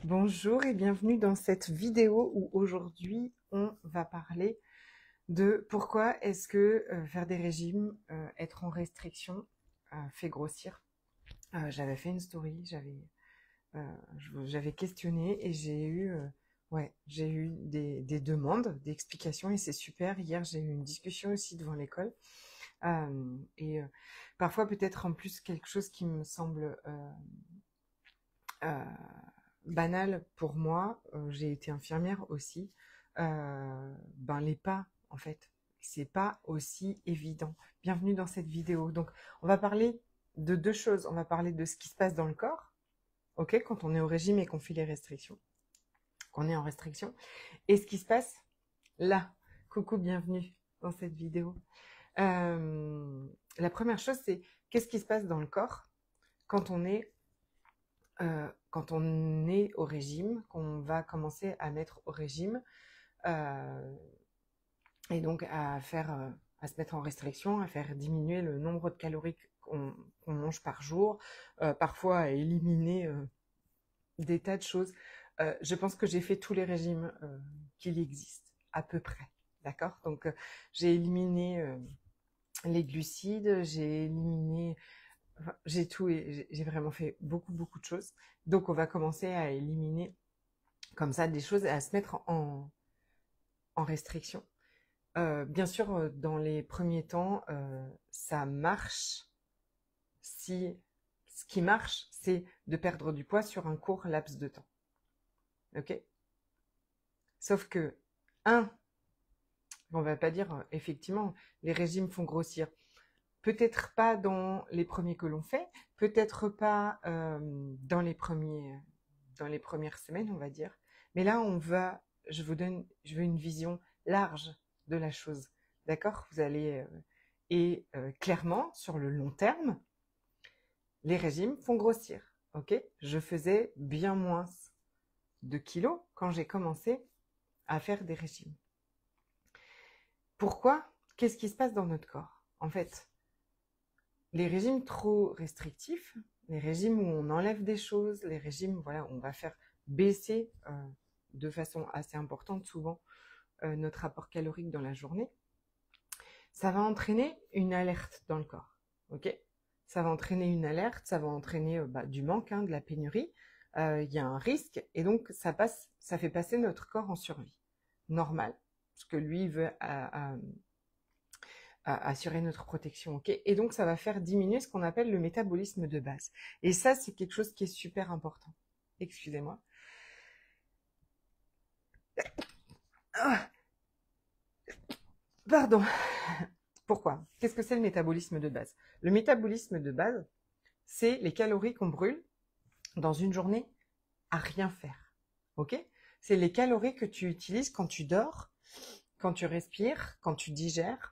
Bonjour et bienvenue dans cette vidéo où aujourd'hui on va parler de pourquoi est-ce que faire des régimes, être en restriction fait grossir. J'avais fait une story, j'avais questionné et j'ai eu des demandes, des explications et c'est super. Hier j'ai eu une discussion aussi devant l'école et parfois peut-être en plus quelque chose qui me semble euh, banal pour moi, j'ai été infirmière aussi, les pas, en fait, c'est pas aussi évident. Bienvenue dans cette vidéo. Donc, on va parler de deux choses. On va parler de ce qui se passe dans le corps, ok, quand on est au régime et qu'on fait les restrictions, qu'on est en restriction, et ce qui se passe là. Coucou, bienvenue dans cette vidéo. La première chose, c'est qu'est-ce qui se passe dans le corps quand quand on est au régime, qu'on va commencer à mettre au régime, euh, et donc à se mettre en restriction, à faire diminuer le nombre de calories qu'on mange par jour, parfois à éliminer des tas de choses. Je pense que j'ai fait tous les régimes qu'il existe, à peu près. D'accord. Donc, j'ai éliminé les glucides, j'ai éliminé. Enfin, j'ai tout et j'ai vraiment fait beaucoup de choses. Donc, on va commencer à éliminer comme ça des choses et à se mettre en restriction. Bien sûr, dans les premiers temps, ça marche si ce qui marche, c'est de perdre du poids sur un court laps de temps. Ok. Sauf que, on va pas dire effectivement, les régimes font grossir. Peut-être pas dans les premiers que l'on fait, peut-être pas dans les premières semaines, on va dire. Mais là, je veux une vision large de la chose. D'accord. Vous allez, clairement, sur le long terme, les régimes font grossir. Ok. Je faisais bien moins de kilos quand j'ai commencé à faire des régimes. Pourquoi? Qu'est-ce qui se passe dans notre corps? En fait, les régimes trop restrictifs, les régimes où on enlève des choses, les régimes, voilà, on va faire baisser de façon assez importante souvent notre apport calorique dans la journée, ça va entraîner une alerte dans le corps. Ok. Ça va entraîner une alerte, ça va entraîner du manque, de la pénurie. Il y a un risque et donc ça fait passer notre corps en survie. Normal, parce que lui veut assurer notre protection, ok. Et donc ça va faire diminuer ce qu'on appelle le métabolisme de base. Et ça, c'est quelque chose qui est super important. Excusez-moi. Ah, pardon. Pourquoi? Qu'est-ce que c'est le métabolisme de base? Le métabolisme de base, c'est les calories qu'on brûle dans une journée à rien faire. Ok. C'est les calories que tu utilises quand tu dors, quand tu respires, quand tu digères,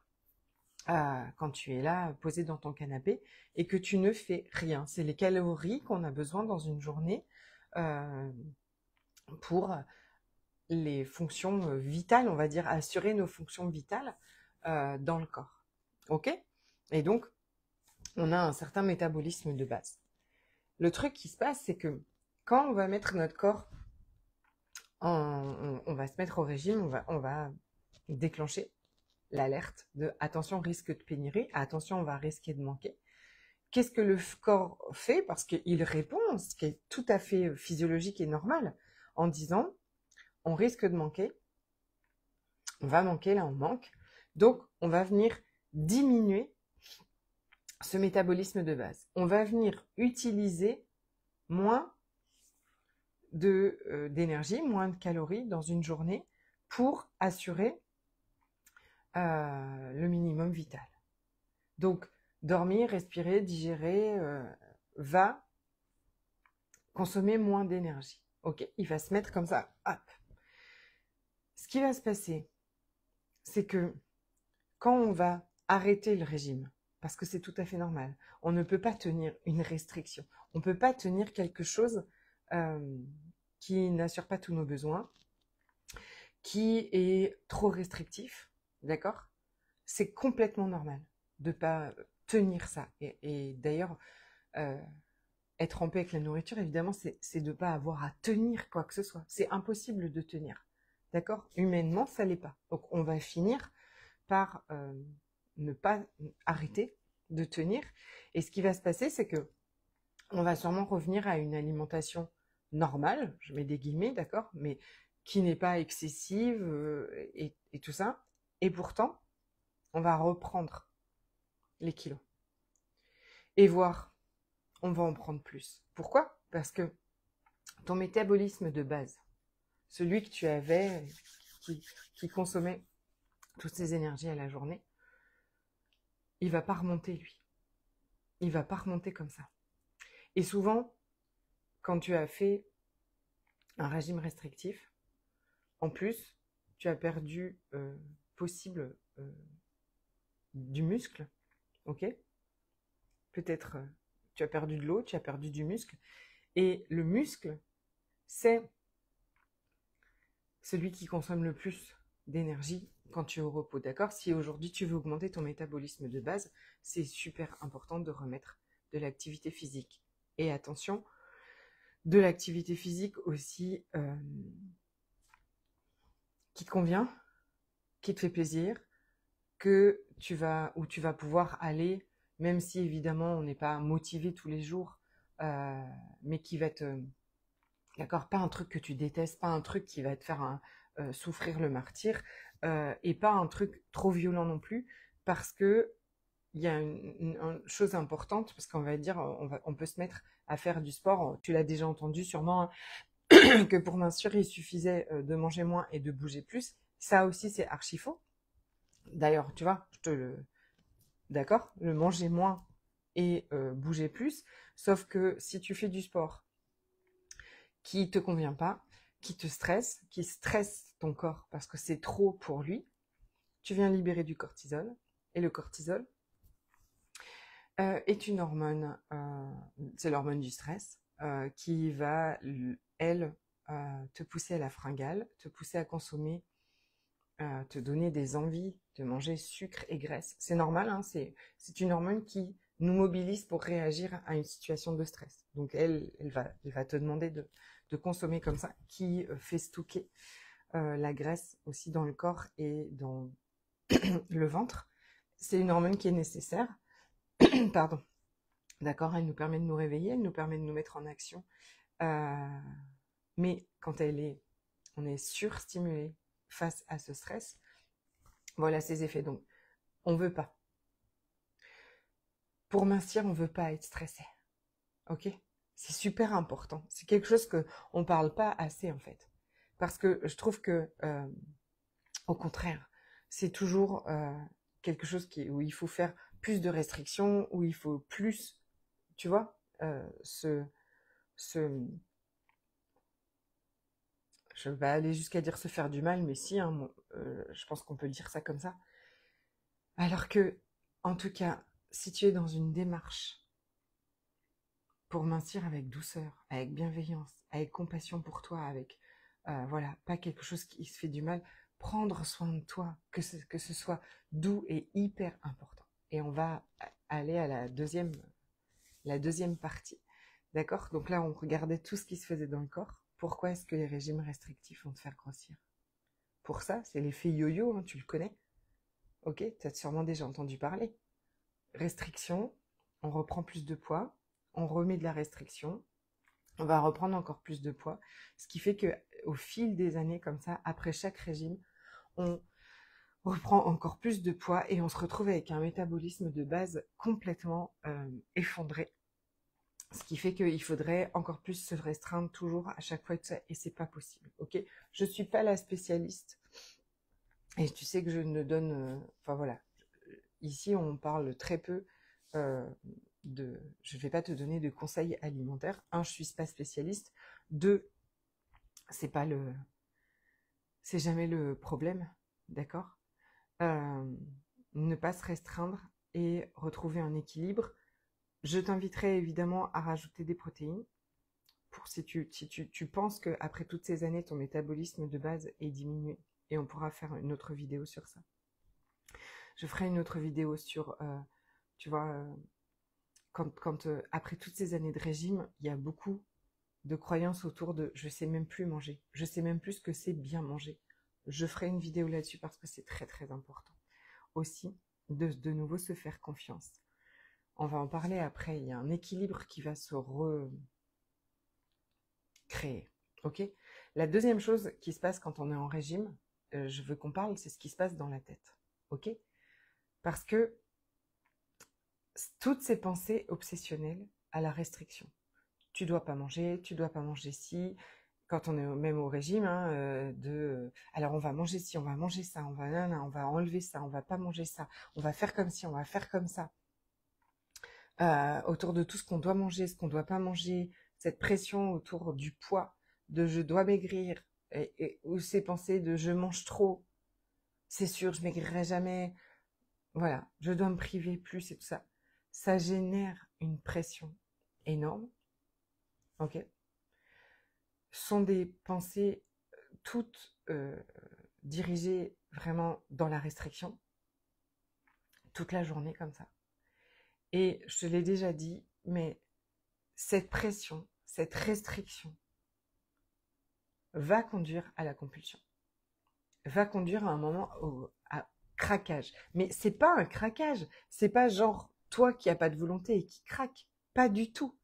quand tu es là posé dans ton canapé et que tu ne fais rien. C'est les calories qu'on a besoin dans une journée euh, pour les fonctions vitales, on va dire, assurer nos fonctions vitales dans le corps. Ok. Et donc, on a un certain métabolisme de base. Le truc qui se passe, c'est que quand on va mettre notre corps on va se mettre au régime, on va déclencher l'alerte de attention risque de pénurie, attention on va risquer de manquer. Qu'est-ce que le corps fait? Parce qu'il répond, ce qui est tout à fait physiologique et normal, en disant on risque de manquer, on va manquer, là on manque, donc on va venir diminuer ce métabolisme de base. On va venir utiliser moins d'énergie, moins de calories dans une journée pour assurer le minimum vital. Donc, dormir, respirer, digérer va consommer moins d'énergie. Ok, il va se mettre comme ça. Hop. Ce qui va se passer, c'est que quand on va arrêter le régime, parce que c'est tout à fait normal, on ne peut pas tenir une restriction, on ne peut pas tenir quelque chose qui n'assure pas tous nos besoins, qui est trop restrictif, d'accord? C'est complètement normal de ne pas tenir ça. Et d'ailleurs, euh, être en paix avec la nourriture, évidemment, c'est de ne pas avoir à tenir quoi que ce soit. C'est impossible de tenir. D'accord? Humainement, ça l'est pas. Donc, on va finir par ne pas arrêter de tenir. Et ce qui va se passer, c'est que on va sûrement revenir à une alimentation normale, je mets des guillemets, d'accord, mais qui n'est pas excessive et tout ça. Et pourtant, on va reprendre les kilos. Et voir, on va en prendre plus. Pourquoi? Parce que ton métabolisme de base, celui que tu avais, qui consommait toutes ces énergies à la journée, il va pas remonter, lui. Il va pas remonter comme ça. Et souvent, quand tu as fait un régime restrictif, en plus, tu as perdu du muscle, ok? Peut-être tu as perdu de l'eau, tu as perdu du muscle. Et le muscle, c'est celui qui consomme le plus d'énergie quand tu es au repos, d'accord? Si aujourd'hui tu veux augmenter ton métabolisme de base, c'est super important de remettre de l'activité physique. Et attention, de l'activité physique aussi qui te convient, qui te fait plaisir, où tu vas pouvoir aller, même si évidemment on n'est pas motivé tous les jours, mais qui va te... D'accord, pas un truc que tu détestes, pas un truc qui va te faire souffrir le martyre, et pas un truc trop violent non plus, parce que il y a une chose importante, parce qu'on va dire, on peut se mettre à faire du sport, tu l'as déjà entendu sûrement, hein, que pour mincir, il suffisait de manger moins et de bouger plus. Ça aussi, c'est archi faux. D'ailleurs, tu vois, d'accord, le manger moins et bouger plus, sauf que si tu fais du sport qui te convient pas, qui te stresse, qui stresse ton corps parce que c'est trop pour lui, tu viens libérer du cortisol. Et le cortisol est une hormone, c'est l'hormone du stress, qui va, elle, te pousser à la fringale, te pousser à consommer, te donner des envies de manger sucre et graisse. C'est normal, hein, c'est une hormone qui nous mobilise pour réagir à une situation de stress. Donc elle va te demander de consommer comme ça, qui fait stocker la graisse aussi dans le corps et dans le ventre. C'est une hormone qui est nécessaire. Pardon. D'accord, elle nous permet de nous réveiller, elle nous permet de nous mettre en action. Mais quand on est surstimulé face à ce stress, voilà ses effets. Donc, on veut pas. Pour mincir, on veut pas être stressé. Ok? C'est super important. C'est quelque chose que on parle pas assez en fait, parce que je trouve que, au contraire, c'est toujours quelque chose où il faut faire plus de restrictions, où il faut plus, tu vois, je vais aller jusqu'à dire se faire du mal, mais si, hein, je pense qu'on peut dire ça comme ça. Alors que, en tout cas, si tu es dans une démarche pour mincir avec douceur, avec bienveillance, avec compassion pour toi, avec, voilà, pas quelque chose qui se fait du mal, prendre soin de toi, que ce soit doux et hyper important. Et on va aller à la deuxième partie. D'accord? Donc là, on regardait tout ce qui se faisait dans le corps. Pourquoi est-ce que les régimes restrictifs vont te faire grossir? Pour ça, c'est l'effet yo-yo, hein, tu le connais. Ok, tu as sûrement déjà entendu parler. Restriction, on reprend plus de poids, on remet de la restriction, on va reprendre encore plus de poids. Ce qui fait que au fil des années comme ça, après chaque régime, on reprend encore plus de poids et on se retrouve avec un métabolisme de base complètement effondré. Ce qui fait qu'il faudrait encore plus se restreindre toujours à chaque fois et c'est pas possible. Ok, je suis pas la spécialiste et tu sais que je ne donne, enfin voilà, ici on parle très peu je vais pas te donner de conseils alimentaires. Un, je suis pas spécialiste. Deux, c'est jamais le problème, d'accord. Ne pas se restreindre et retrouver un équilibre. Je t'inviterai évidemment à rajouter des protéines. Si tu penses qu'après toutes ces années, ton métabolisme de base est diminué, et on pourra faire une autre vidéo sur ça. Je ferai une autre vidéo sur, tu vois, après toutes ces années de régime, il y a beaucoup de croyances autour de je sais même plus manger, je sais même plus ce que c'est bien manger. Je ferai une vidéo là-dessus parce que c'est très très important. Aussi, de nouveau se faire confiance. On va en parler après, il y a un équilibre qui va se recréer. Ok ? La deuxième chose qui se passe quand on est en régime, je veux qu'on parle, c'est ce qui se passe dans la tête. Ok ? Parce que toutes ces pensées obsessionnelles à la restriction. Tu dois pas manger ci. Quand on est même au régime, hein, alors on va manger ci, on va manger ça, on va enlever ça, on va pas manger ça, on va faire comme ci, on va faire comme ça. Autour de tout ce qu'on doit manger, ce qu'on doit pas manger, cette pression autour du poids, de je dois maigrir, ou ces pensées de je mange trop, c'est sûr, je maigrirai jamais, voilà, je dois me priver plus et tout ça. Ça génère une pression énorme, ok ? Sont des pensées toutes dirigées vraiment dans la restriction, toute la journée comme ça. Et je te l'ai déjà dit, mais cette pression, cette restriction va conduire à la compulsion, va conduire à un moment à craquage. Mais c'est pas un craquage, c'est pas genre toi qui n'as pas de volonté et qui craque, pas du tout.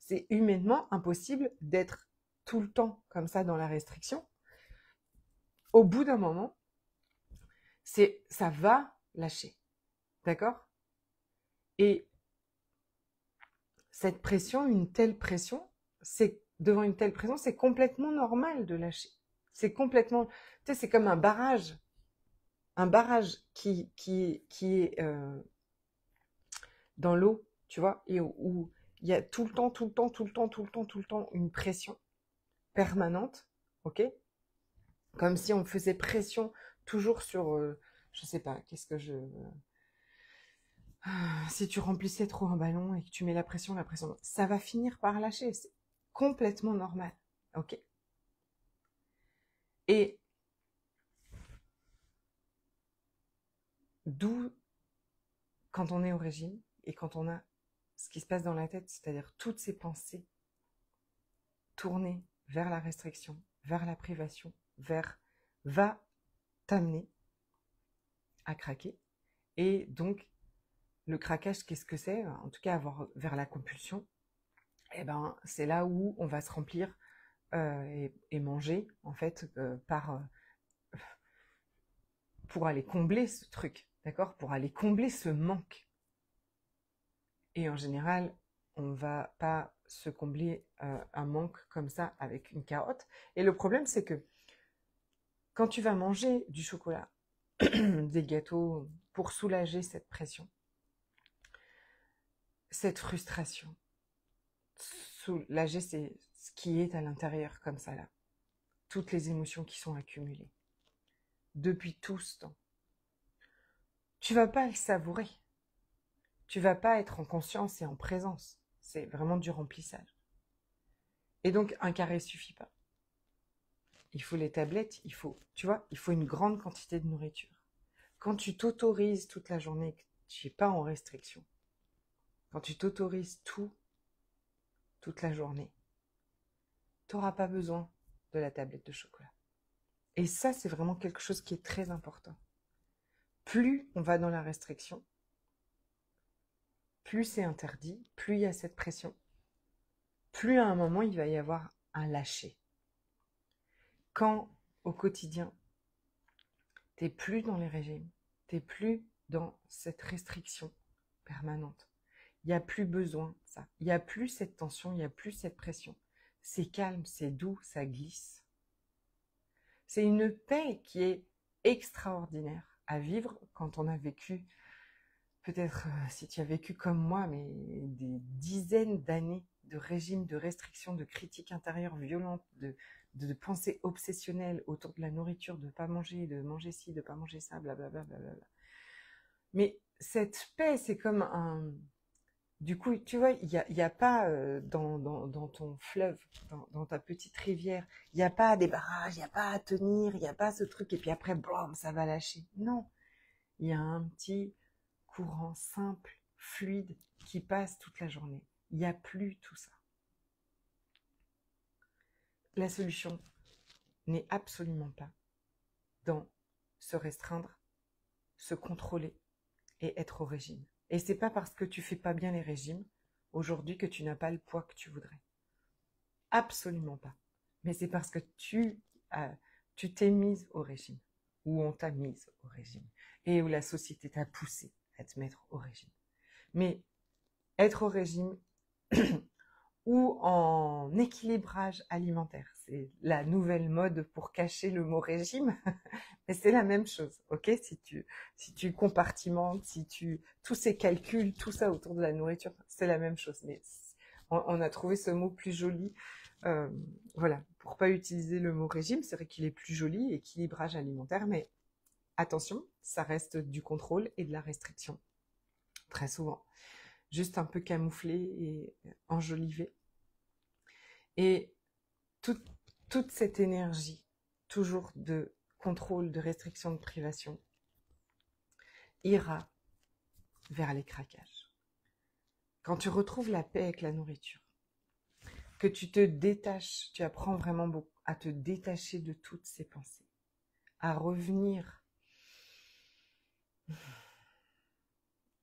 C'est humainement impossible d'être tout le temps comme ça dans la restriction. Au bout d'un moment, ça va lâcher, d'accord ? Et cette pression, devant une telle pression, c'est complètement normal de lâcher. C'est complètement, tu sais, c'est comme un barrage qui est dans l'eau, tu vois, et où il y a tout le temps une pression permanente, ok ? Comme si on faisait pression toujours sur, je sais pas, si tu remplissais trop un ballon et que tu mets la pression, ça va finir par lâcher. C'est complètement normal, ok ? Et d'où, quand on est au régime et quand on a ce qui se passe dans la tête, c'est-à-dire toutes ces pensées tournées vers la restriction, vers la privation, va t'amener à craquer. Et donc, le craquage, qu'est-ce que c'est ? En tout cas, vers la compulsion, eh ben, c'est là où on va se remplir et manger, en fait, pour aller combler ce truc, d'accord ? Pour aller combler ce manque. Et en général, on ne va pas se combler un manque comme ça avec une carotte. Et le problème, c'est que quand tu vas manger du chocolat, des gâteaux, pour soulager cette pression, cette frustration, soulager c'est ce qui est à l'intérieur comme ça là, toutes les émotions qui sont accumulées depuis tout ce temps, tu vas pas le savourer, tu vas pas être en conscience et en présence, c'est vraiment du remplissage. Et donc un carré suffit pas. Il faut les tablettes, il faut une grande quantité de nourriture. Quand tu t'autorises toute la journée, que tu n'es pas en restriction, quand tu t'autorises toute la journée, tu n'auras pas besoin de la tablette de chocolat. Et ça, c'est vraiment quelque chose qui est très important. Plus on va dans la restriction, plus c'est interdit, plus il y a cette pression, plus à un moment, il va y avoir un lâcher. Quand, au quotidien, tu n'es plus dans les régimes, tu n'es plus dans cette restriction permanente, il n'y a plus besoin de ça, il n'y a plus cette tension, il n'y a plus cette pression. C'est calme, c'est doux, ça glisse. C'est une paix qui est extraordinaire à vivre quand on a vécu, peut-être si tu as vécu comme moi, mais des dizaines d'années de régime, de restrictions, de critiques intérieures violentes, de pensées obsessionnelles autour de la nourriture, de ne pas manger, de manger ci, de ne pas manger ça, blablabla. Mais cette paix, c'est comme un... Du coup, tu vois, il y a pas dans ton fleuve, dans ta petite rivière, il n'y a pas des barrages, il n'y a pas à tenir, il n'y a pas ce truc, et puis après, blam, ça va lâcher. Non, il y a un petit courant simple, fluide qui passe toute la journée. Il n'y a plus tout ça. La solution n'est absolument pas dans se restreindre, se contrôler et être au régime. Et c'est pas parce que tu fais pas bien les régimes aujourd'hui que tu n'as pas le poids que tu voudrais. Absolument pas. Mais c'est parce que tu t'es mise au régime, ou on t'a mise au régime, et où la société t'a poussé à te mettre au régime. Mais être au régime ou en équilibrage alimentaire, c'est la nouvelle mode pour cacher le mot régime, mais c'est la même chose, ok? Si tu compartimentes, tous ces calculs, tout ça autour de la nourriture, c'est la même chose. Mais on a trouvé ce mot plus joli, voilà, pour pas utiliser le mot régime, c'est vrai qu'il est plus joli, équilibrage alimentaire, mais attention, ça reste du contrôle et de la restriction, très souvent. Juste un peu camouflé et enjolivé. Et toute cette énergie, toujours de contrôle, de restriction, de privation, ira vers les craquages. Quand tu retrouves la paix avec la nourriture, que tu te détaches, tu apprends vraiment beaucoup à te détacher de toutes ces pensées, à revenir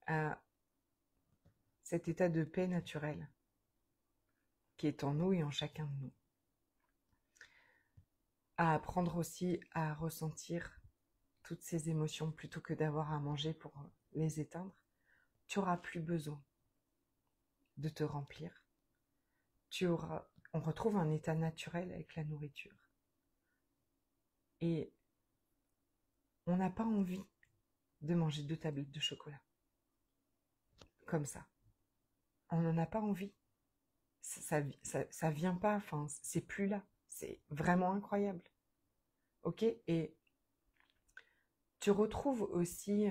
à cet état de paix naturel qui est en nous et en chacun de nous. À apprendre aussi à ressentir toutes ces émotions plutôt que d'avoir à manger pour les éteindre. Tu n'auras plus besoin de te remplir. On retrouve un état naturel avec la nourriture. Et on n'a pas envie de manger 2 tablettes de chocolat. Comme ça. On n'en a pas envie. Ça vient pas, enfin, c'est plus là. C'est vraiment incroyable. Ok? Et tu retrouves aussi,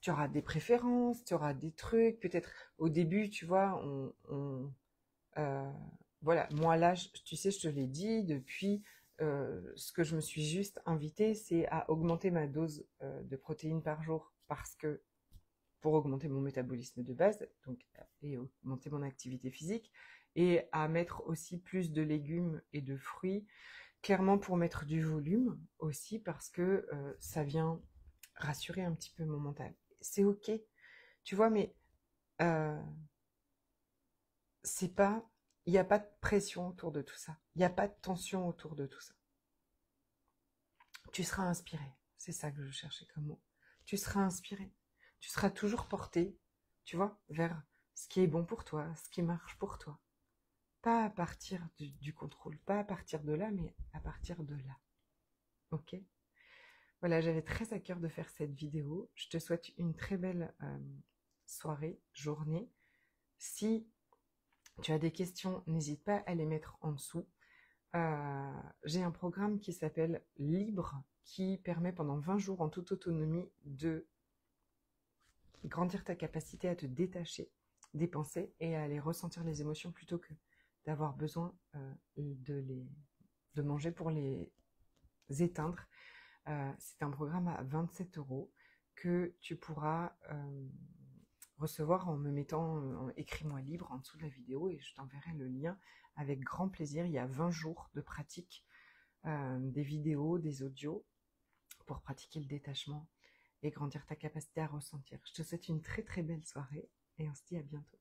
tu auras des préférences, tu auras des trucs, peut-être au début, tu vois, voilà, moi là, tu sais, je te l'ai dit, depuis, ce que je me suis juste invitée, c'est à augmenter ma dose de protéines par jour, parce que pour augmenter mon métabolisme de base, donc, et augmenter mon activité physique, et à mettre aussi plus de légumes et de fruits, clairement pour mettre du volume aussi, parce que ça vient rassurer un petit peu mon mental. C'est ok, tu vois, mais c'est pas, il n'y a pas de pression autour de tout ça, il n'y a pas de tension autour de tout ça. Tu seras inspiré, c'est ça que je cherchais comme mot. Tu seras inspiré, tu seras toujours porté, tu vois, vers ce qui est bon pour toi, ce qui marche pour toi. Pas à partir du contrôle, pas à partir de là, mais à partir de là. Ok? Voilà, j'avais très à cœur de faire cette vidéo. Je te souhaite une très belle soirée, journée. Si tu as des questions, n'hésite pas à les mettre en dessous. J'ai un programme qui s'appelle Libre, qui permet pendant 20 jours en toute autonomie de grandir ta capacité à te détacher des pensées et à aller ressentir les émotions plutôt que d'avoir besoin de manger pour les éteindre. C'est un programme à 27 € que tu pourras recevoir en me mettant écris-moi libre en dessous de la vidéo et je t'enverrai le lien avec grand plaisir. Il y a 20 jours de pratique, des vidéos, des audios pour pratiquer le détachement et grandir ta capacité à ressentir. Je te souhaite une très très belle soirée et on se dit à bientôt.